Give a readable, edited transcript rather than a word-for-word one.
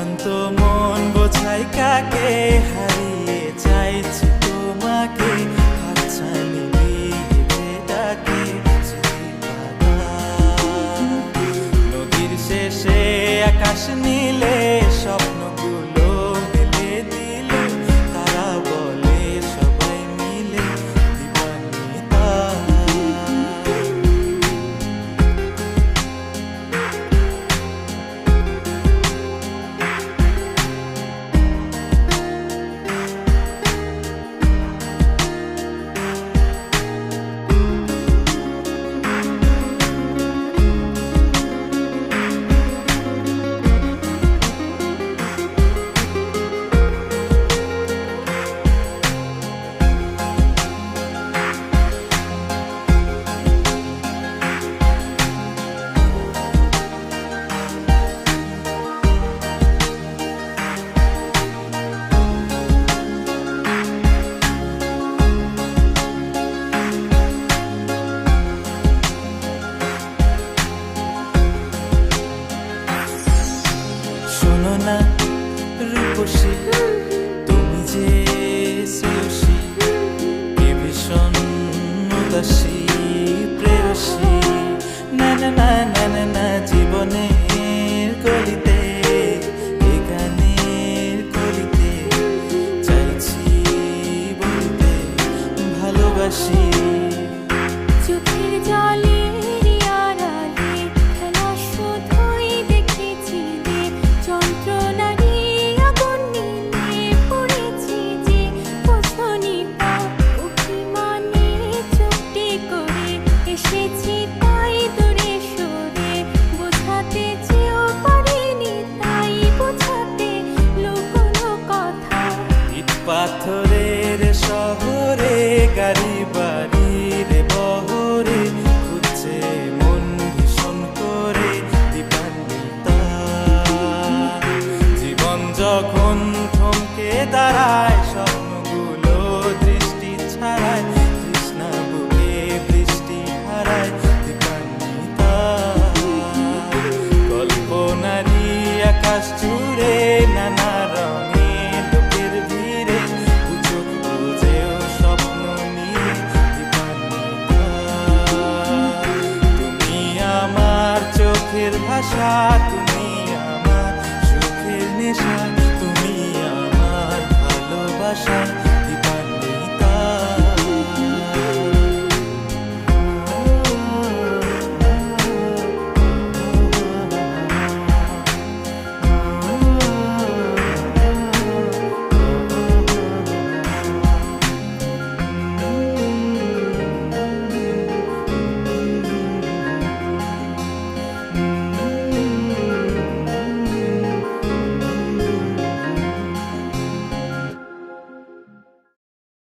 ক্লান্ত মন বোঝাই কাকে, হারিয়ে চাইছি তোমাকে, হাতছানি দিয়ে ডাকে নদীর শেষে আকাশ নীলে স্বপ্নগুলো মেলে দিলে, তারা বলে সবাই মিলে দিবানিতা। শোনো না রূপসী, তুমি যে শ্রেয়সী, কে ভীষণ উদাসী প্রেয়সী, না না না না না না, জীবনের গলিতে এ গানের কলিতে চাইছি বলতে ভালোবাসি। চোখের জলের আড়ালে খেলা শুধুই দেখেছি যে, যন্ত্রণারই আগুন নিয়ে পড়েছি যে, বোঝনি তা অভিমানে চুপটি করে এসেছি তাই দূরে সরে, বোঝাতে চেয়েও পারিনি তাই বোঝাতে লুকোনো কথা। ইট পাথরের শহরে গাড়ি বাড়ির বহরে খুঁজছে মন ভীষণ করে দিবানিতা। জীবন যখন থমকে দাঁড়ায় স্বপ্ন